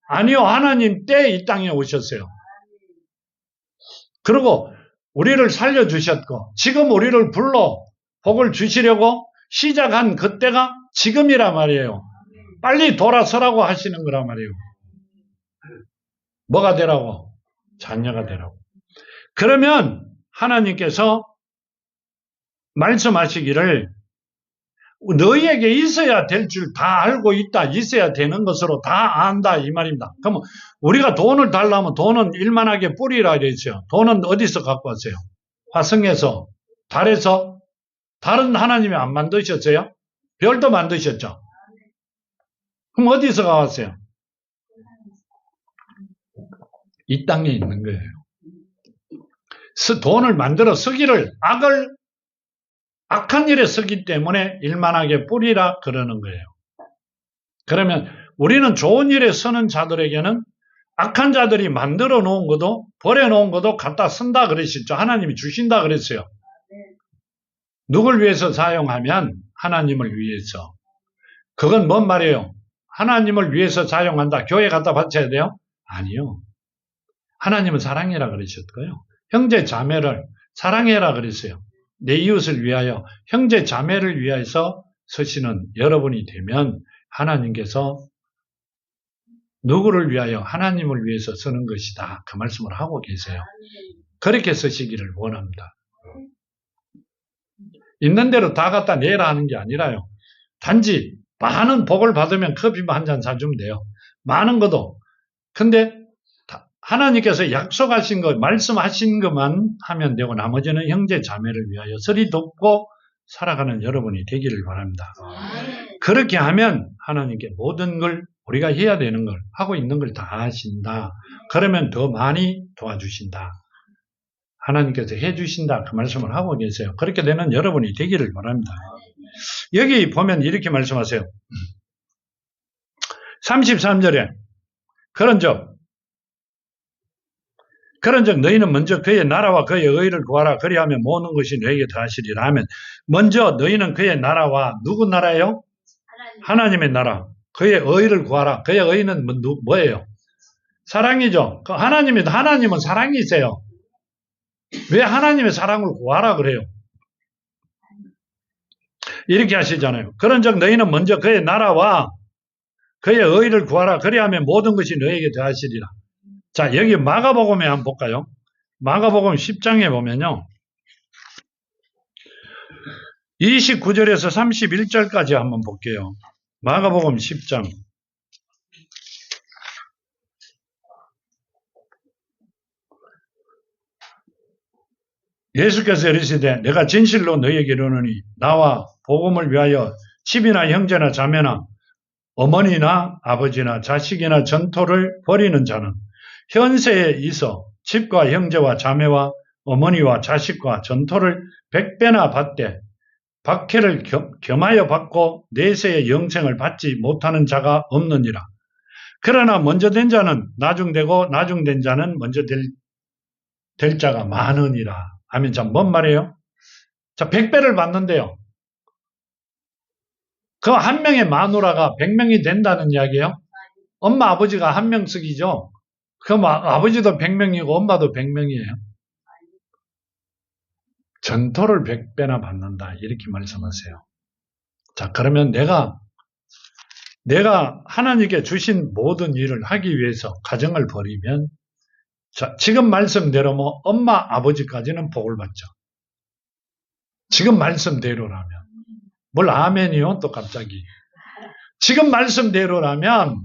아니요. 하나님 때 이 땅에 오셨어요. 그리고 우리를 살려주셨고 지금 우리를 불러 복을 주시려고 시작한 그때가 지금이란 말이에요. 빨리 돌아서라고 하시는 거란 말이에요. 뭐가 되라고? 자녀가 되라고. 그러면 하나님께서 말씀하시기를 너희에게 있어야 될 줄 다 알고 있다. 있어야 되는 것으로 다 안다 이 말입니다. 그러면 우리가 돈을 달라면 돈은 일만하게 뿌리라 이랬어요. 돈은 어디서 갖고 왔어요? 화성에서, 달에서. 달은 하나님이 안 만드셨어요? 별도 만드셨죠? 그럼 어디서 가왔어요? 이 땅에 있는 거예요. 돈을 만들어 쓰기를 악한 일에 쓰기 때문에 일만하게 뿌리라 그러는 거예요. 그러면 우리는 좋은 일에 쓰는 자들에게는 악한 자들이 만들어 놓은 것도 버려놓은 것도 갖다 쓴다 그러셨죠. 하나님이 주신다 그랬어요. 누굴 위해서 사용하면 하나님을 위해서. 그건 뭔 말이에요? 하나님을 위해서 사용한다. 교회 갖다 바쳐야 돼요? 아니요. 하나님은 사랑해라 그러셨고요. 형제 자매를 사랑해라 그랬어요. 내 이웃을 위하여 형제 자매를 위해서 서시는 여러분이 되면 하나님께서 누구를 위하여? 하나님을 위해서 쓰는 것이다. 그 말씀을 하고 계세요. 그렇게 쓰시기를 원합니다. 있는 대로 다 갖다 내라 하는 게 아니라요. 단지 많은 복을 받으면 커피 한 잔 사주면 돼요. 많은 것도. 근데 하나님께서 약속하신 것, 말씀하신 것만 하면 되고 나머지는 형제 자매를 위하여 서리 돕고 살아가는 여러분이 되기를 바랍니다. 그렇게 하면 하나님께 모든 걸 우리가 해야 되는 걸 하고 있는 걸 다 하신다. 그러면 더 많이 도와주신다. 하나님께서 해주신다. 그 말씀을 하고 계세요. 그렇게 되는 여러분이 되기를 바랍니다. 여기 보면 이렇게 말씀하세요. 33절에 그런즉 너희는 먼저 그의 나라와 그의 의를 구하라. 그리하면 모든 것이 너희에게 더하시리라 하면, 먼저 너희는 그의 나라와, 누구 나라예요? 하나님의 나라. 그의 의를 구하라. 그의 의는 뭐예요? 사랑이죠. 하나님은 사랑이세요. 왜 하나님의 사랑을 구하라 그래요? 이렇게 하시잖아요. 그런즉 너희는 먼저 그의 나라와 그의 의를 구하라. 그리하면 모든 것이 너희에게 더하시리라. 자, 여기 마가복음에 한번 볼까요? 마가복음 10장에 보면요, 29절에서 31절까지 한번 볼게요. 마가복음 10장. 예수께서 이르시되 내가 진실로 너희에게 이르노니 나와 복음을 위하여 집이나 형제나 자매나 어머니나 아버지나 자식이나 전토를 벌이는 자는 현세에 있어 집과 형제와 자매와 어머니와 자식과 전토를 100배나 받되 박해를 겸하여 받고 내세의 영생을 받지 못하는 자가 없느니라. 그러나 먼저 된 자는 나중되고 나중된 자는 먼저 될 자가 많으니라. 하면 참 뭔 말이에요? 자, 100배를 받는데요. 그 한 명의 마누라가 100명이 된다는 이야기예요. 엄마 아버지가 한 명씩이죠. 그럼 아버지도 100명이고 엄마도 100명이에요. 전토를 100배나 받는다. 이렇게 말씀하세요. 자, 그러면 내가 하나님께 주신 모든 일을 하기 위해서 가정을 벌이면, 자, 지금 말씀대로 엄마 아버지까지는 복을 받죠. 지금 말씀대로라면. 뭘 아멘이요? 또 갑자기. 지금 말씀대로라면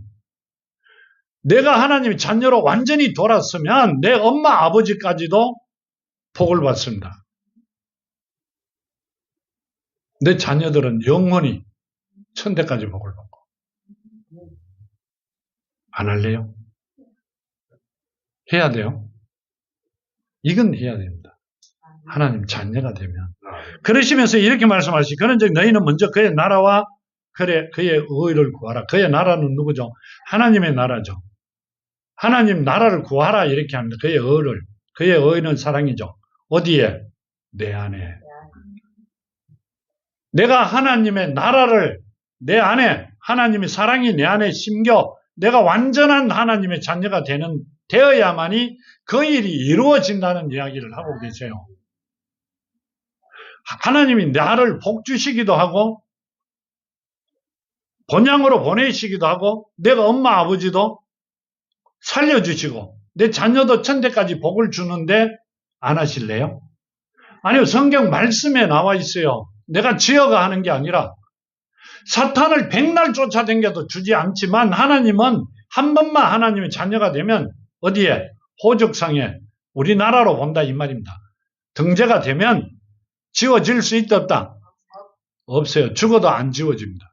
내가 하나님의 자녀로 완전히 돌았으면 내 엄마 아버지까지도 복을 받습니다. 내 자녀들은 영원히 천대까지 복을 받고. 안 할래요? 해야 돼요. 이건 해야 됩니다. 하나님 자녀가 되면. 그러시면서 이렇게 말씀하시죠. 그런즉 너희는 먼저 그의 나라와 그의 의를 구하라. 그의 나라는 누구죠? 하나님의 나라죠. 하나님 나라를 구하라 이렇게 합니다. 그의 의를. 그의 의는 사랑이죠. 어디에? 내 안에. 내가 하나님의 나라를 내 안에, 하나님의 사랑이 내 안에 심겨 내가 완전한 하나님의 자녀가 되어야만이 그 일이 이루어진다는 이야기를 하고 계세요. 하나님이 나를 복 주시기도 하고 본향으로 보내시기도 하고 내가 엄마 아버지도 살려주시고 내 자녀도 천대까지 복을 주는데 안 하실래요? 아니요, 성경 말씀에 나와 있어요. 내가 지어가 하는 게 아니라 사탄을 백날 쫓아다녀도 주지 않지만 하나님은 한 번만 하나님의 자녀가 되면 어디에? 호적상에 우리나라로 본다 이 말입니다. 등재가 되면 지워질 수 있다 없다? 없어요. 죽어도 안 지워집니다.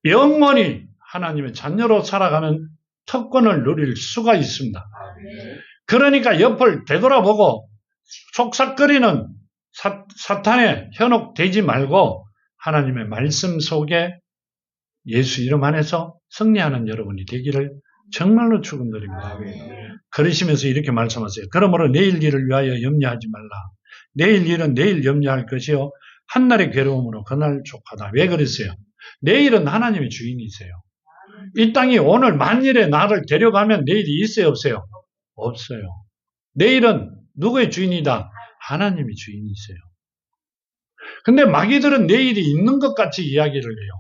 영원히 하나님의 자녀로 살아가는 특권을 누릴 수가 있습니다. 그러니까 옆을 되돌아보고 속삭거리는 사탄에 현혹되지 말고 하나님의 말씀 속에 예수 이름 안에서 승리하는 여러분이 되기를 정말로 축원드립니다. 그러시면서 이렇게 말씀하세요. 그러므로 내일 일을 위하여 염려하지 말라. 내일 일은 내일 염려할 것이요 한날의 괴로움으로 그날 족하다. 왜 그랬어요? 내일은 하나님의 주인이세요. 이 땅이 오늘 만일에 나를 데려가면 내일이 있어요 없어요? 없어요. 내일은 누구의 주인이다? 하나님의 주인이세요. 근데 마귀들은 내일이 있는 것 같이 이야기를 해요.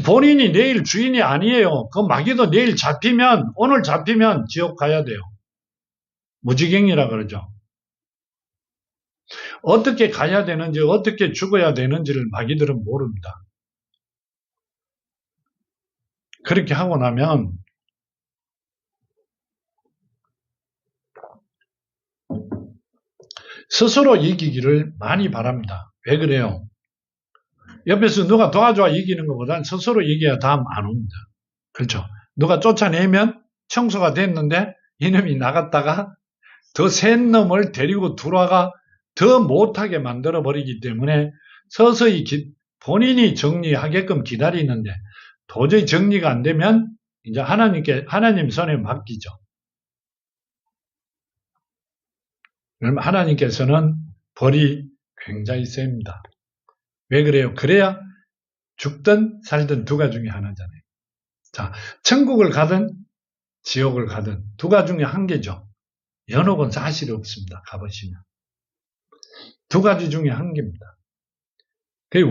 본인이 내일 주인이 아니에요. 그 마귀도 내일 잡히면, 오늘 잡히면 지옥 가야 돼요. 무지경이라 그러죠. 어떻게 가야 되는지, 어떻게 죽어야 되는지를 마귀들은 모릅니다. 그렇게 하고 나면 스스로 이기기를 많이 바랍니다. 왜 그래요? 옆에서 누가 도와줘 이기는 것보다는 스스로 이겨야 다음 안 옵니다. 그렇죠? 누가 쫓아내면 청소가 됐는데 이놈이 나갔다가 더 센 놈을 데리고 들어와가 더 못하게 만들어버리기 때문에 서서히 본인이 정리하게끔 기다리는데 도저히 정리가 안 되면 이제 하나님 손에 맡기죠. 그럼 하나님께서는 벌이 굉장히 셉니다. 왜 그래요? 그래야 죽든 살든 두가 중에 하나잖아요. 자, 천국을 가든 지옥을 가든 두가 중에 한 개죠. 연옥은 사실이 없습니다. 가보시면. 두 가지 중에 한 개입니다.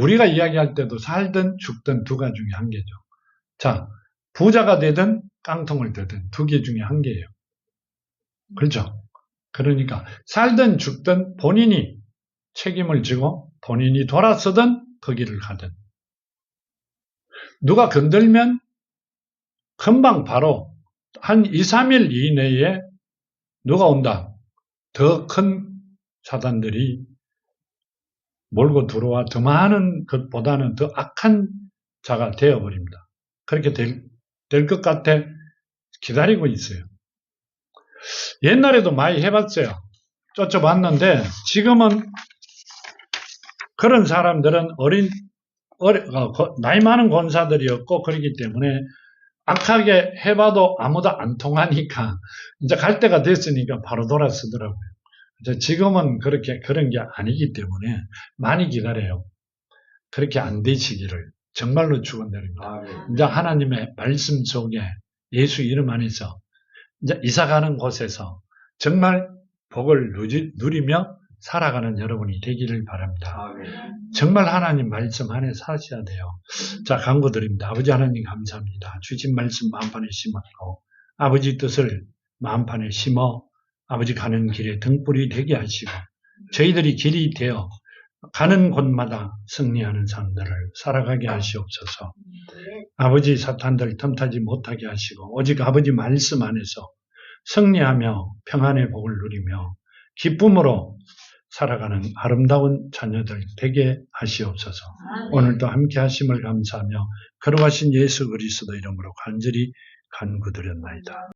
우리가 이야기할 때도 살든 죽든 두 가지 중에 한 개죠. 자, 부자가 되든 깡통을 되든 두 개 중에 한 개예요. 그렇죠? 그러니까 살든 죽든 본인이 책임을 지고 본인이 돌아서든 거기를 가든 누가 건들면 금방 바로 한 2, 3일 이내에 누가 온다. 더 큰 사단들이 몰고 들어와 더 많은 것보다는 더 악한 자가 되어버립니다. 그렇게 될 것 같아 기다리고 있어요. 옛날에도 많이 해봤어요. 쫓아봤는데 지금은 그런 사람들은 나이 많은 권사들이었고 그렇기 때문에 악하게 해봐도 아무도 안 통하니까 이제 갈 때가 됐으니까 바로 돌아서더라고요. 지금은 그런 게 아니기 때문에 많이 기다려요. 그렇게 안 되시기를 정말로 축원드립니다. 이제 하나님의 말씀 속에 예수 이름 안에서 이제 이사가는 곳에서 정말 복을 누리며 살아가는 여러분이 되기를 바랍니다. 정말 하나님 말씀 안에 사셔야 돼요. 자, 간구드립니다. 아버지 하나님 감사합니다. 주신 말씀 마음판에 심었고 아버지 뜻을 마음판에 심어 아버지 가는 길에 등불이 되게 하시고 저희들이 길이 되어 가는 곳마다 승리하는 삶들을 살아가게 하시옵소서. 아버지 사탄들 틈타지 못하게 하시고 오직 아버지 말씀 안에서 승리하며 평안의 복을 누리며 기쁨으로 살아가는 아름다운 자녀들 되게 하시옵소서. 오늘도 함께 하심을 감사하며 걸어가신 예수 그리스도 이름으로 간절히 간구드렸나이다.